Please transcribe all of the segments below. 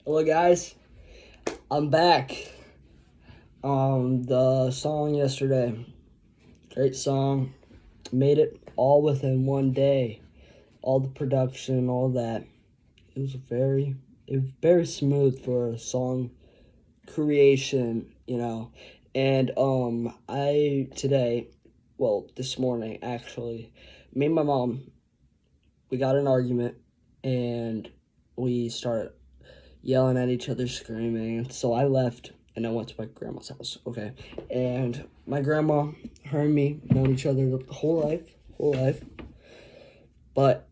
Hello, guys. I'm back. The song yesterday, great song. Made it all within one day. All the production, all that. It was very smooth for a song creation. And this morning actually, me and my mom, we got in an argument, and we started yelling at each other, screaming. So I left and I went to my grandma's house. Okay, and my grandma, her and me, known each other the whole life. But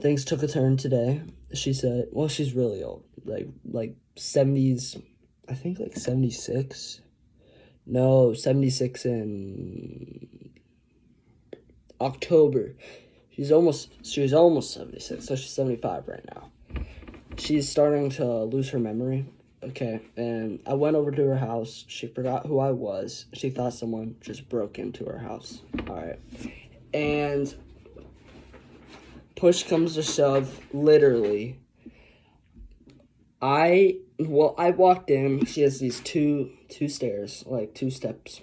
things took a turn today. She said, well, she's really old, like 70s, I think, like 76. No, 76 in October. She was almost 76, so she's 75 right now. She's starting to lose her memory. Okay, and I went over to her house. She forgot who I was. She thought someone just broke into her house. All right. And push comes to shove, literally. I walked in. She has these two stairs, like 2 steps.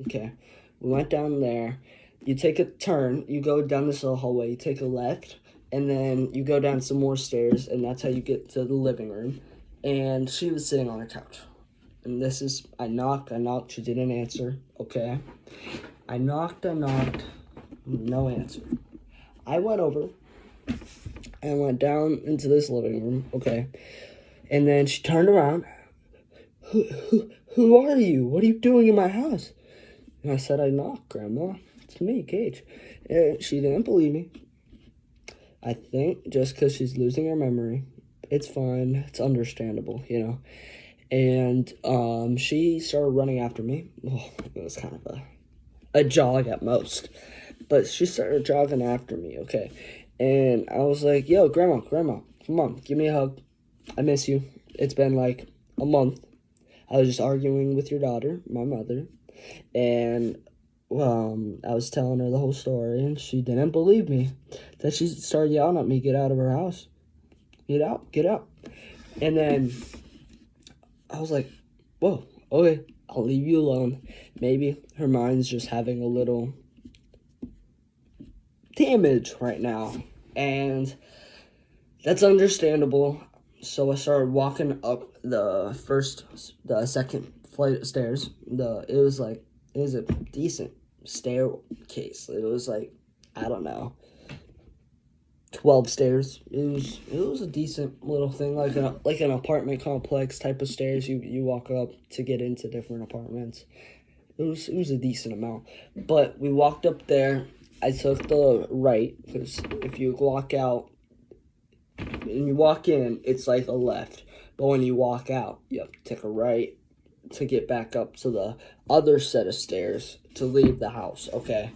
Okay. We went down there. You take a turn. You go down this little hallway. You take a left, and then you go down some more stairs, and that's how you get to the living room. And she was sitting on her couch. And I knocked, she didn't answer, okay? I knocked, no answer. I went over and went down into this living room, okay? And then she turned around. Who are you? What are you doing in my house? And I said, I knocked, Grandma. It's me, Gage. And she didn't believe me. I think just because she's losing her memory. It's fine. It's understandable. And she started running after me. Oh, it was kind of a jog at most. But she started jogging after me, okay? And I was like, yo, Grandma, come on, give me a hug. I miss you. It's been like a month. I was just arguing with your daughter, my mother. And I was telling her the whole story, and she didn't believe me. Then she started yelling at me, get out of her house. Get out. And then I was like, whoa, okay, I'll leave you alone. Maybe her mind's just having a little damage right now. And that's understandable. So I started walking up the second flight of stairs. It was a decent staircase. It was like, I don't know, 12 stairs. It was a decent little thing, like an apartment complex type of stairs you walk up to get into different apartments. It was a decent amount. But we walked up there. I took the right, because if you walk out and you walk in, it's like a left. But when you walk out, you have to take a right to get back up to the other set of stairs to leave the house, okay?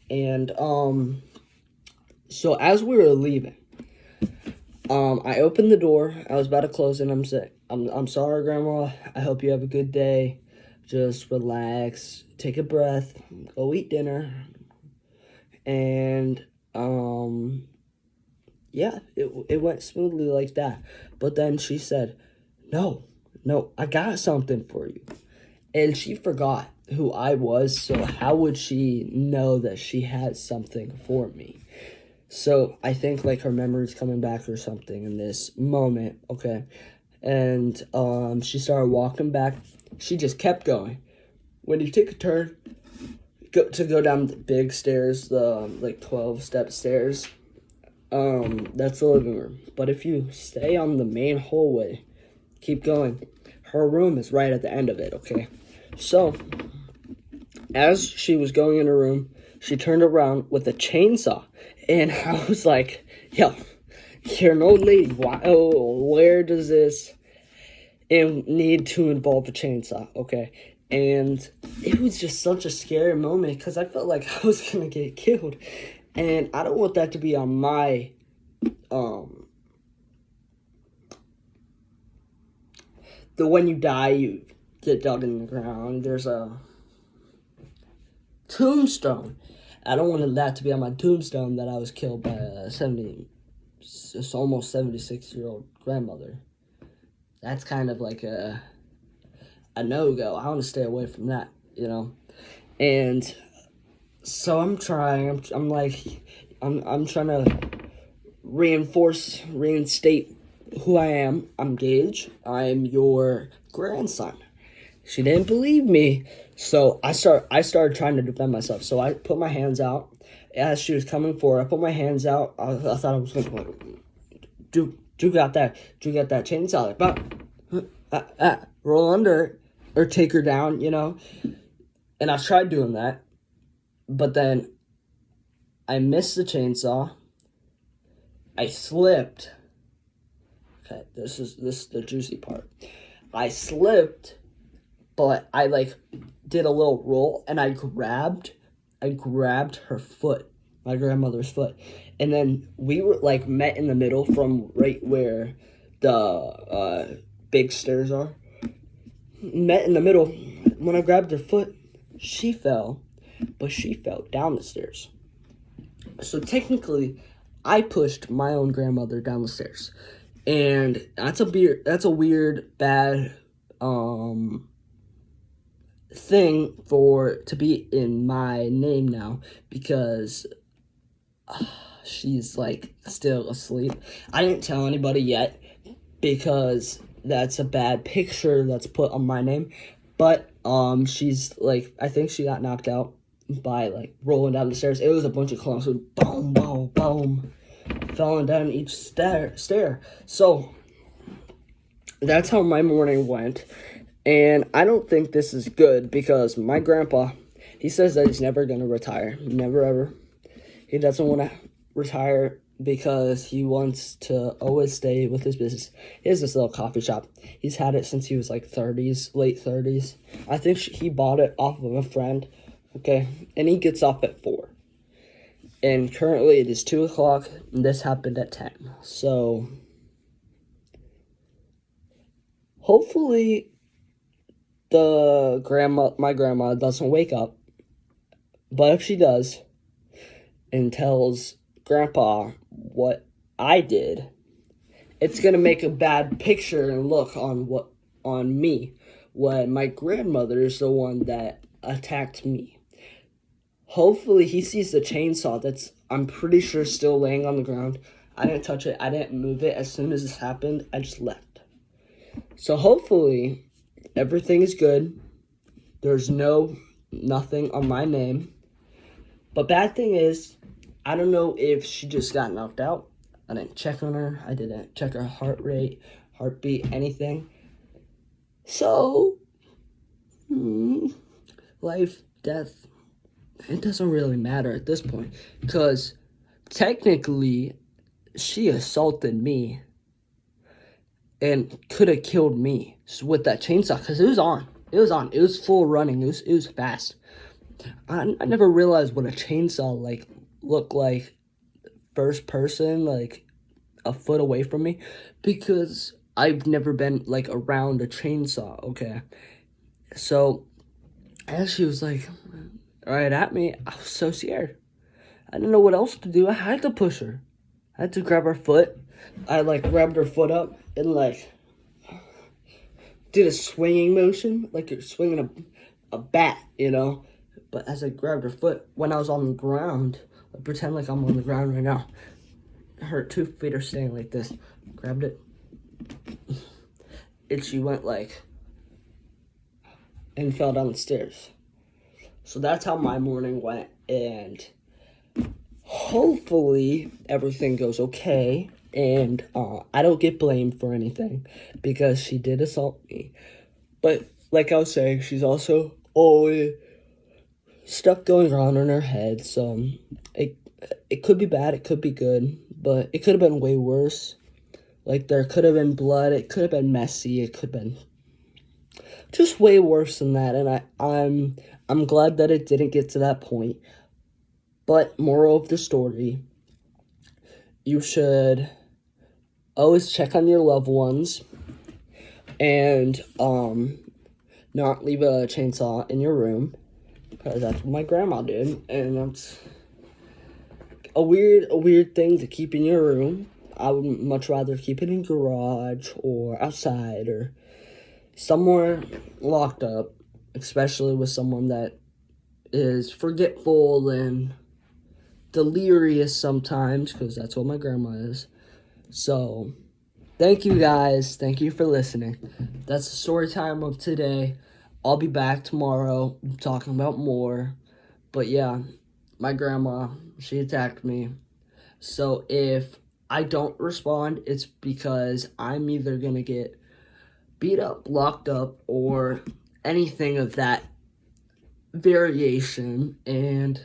And so as we were leaving, I opened the door. I was about to close it, and I'm saying, I'm sorry, Grandma. I hope you have a good day. Just relax, take a breath, go eat dinner. And yeah, it went smoothly like that. But then she said, no, I got something for you. And she forgot who I was, so how would she know that she had something for me? So I think like her memory's coming back or something in this moment, okay? And she started walking back. She just kept going. When you take a turn to go down the big stairs, the 12-step stairs, that's the living room. But if you stay on the main hallway, keep going, her room is right at the end of it, okay? So as she was going in her room, she turned around with a chainsaw, and I was like, yo, you're an old lady. Where does this need to involve a chainsaw, okay? And it was just such a scary moment, because I felt like I was going to get killed. And I don't want that to be on my, when you die, you get dug in the ground. There's a tombstone. I don't want that to be on my tombstone that I was killed by a almost 76-year-old grandmother. that's kind of like a no-go. I want to stay away from that, And so I'm trying. I'm trying to reinstate who I am. I'm Gage. I'm your grandson. She didn't believe me, so I started trying to defend myself. So I put my hands out as she was coming forward. I put my hands out. I thought I was going to like, Drew got that chainsaw. But roll under it or take her down, And I tried doing that, but then I missed the chainsaw. I slipped. Okay, this is the juicy part. I slipped, but I did a little roll and I grabbed her foot, my grandmother's foot. And then we were met in the middle from right where the big stairs are. Met in the middle. When I grabbed her foot, she fell, but she fell down the stairs. So technically, I pushed my own grandmother down the stairs. And that's a weird, bad thing to be in my name now, because she's still asleep. I didn't tell anybody yet because that's a bad picture that's put on my name. But she's I think she got knocked out by rolling down the stairs. It was a bunch of clumps with boom, boom, boom, falling down each stair. So that's how my morning went. And I don't think this is good because my grandpa, he says that he's never going to retire. Never, ever. He doesn't want to retire because he wants to always stay with his business. He has this little coffee shop. He's had it since he was late 30s. I think he bought it off of a friend, okay? And he gets off at 4. And currently it is 2 o'clock, and this happened at 10. So hopefully my grandma doesn't wake up. But if she does and tells Grandpa what I did, it's gonna make a bad picture and look on me when my grandmother is the one that attacked me. Hopefully he sees the chainsaw that's, I'm pretty sure, still laying on the ground. I didn't touch it. I didn't move it. As soon as this happened, I just left. So hopefully everything is good. There's nothing on my name. But bad thing is, I don't know if she just got knocked out. I didn't check on her. I didn't check her heart rate, heartbeat, anything. So, life, death, it doesn't really matter at this point. Because technically, she assaulted me and could have killed me with that chainsaw because it was on. It was full running. It was fast. I never realized what a chainsaw looked like first person, a foot away from me, because I've never been around a chainsaw. Okay, so as she was right at me, I was so scared. I didn't know what else to do. I had to push her. I had to grab her foot. I grabbed her foot up and did a swinging motion, like you're swinging a bat, But as I grabbed her foot, when I was on the ground, I pretend like I'm on the ground right now. Her 2 feet are staying like this. Grabbed it. And she went and fell down the stairs. So that's how my morning went. And hopefully everything goes okay. And I don't get blamed for anything because she did assault me. But like I was saying, she's also always stuff going on in her head. So it could be bad, it could be good, but it could have been way worse. There could have been blood, it could have been messy, it could have been just way worse than that. And I'm glad that it didn't get to that point. But moral of the story, you should always check on your loved ones and not leave a chainsaw in your room, because that's what my grandma did, and that's a weird thing to keep in your room. I would much rather keep it in garage or outside or somewhere locked up, especially with someone that is forgetful and delirious sometimes, because that's what my grandma is. So, thank you guys. Thank you for listening. That's the story time of today. I'll be back tomorrow talking about more. But yeah, my grandma, she attacked me. So if I don't respond, it's because I'm either going to get beat up, locked up, or anything of that variation. And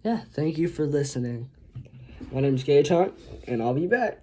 yeah, thank you for listening. My name is Gage Hunt, and I'll be back.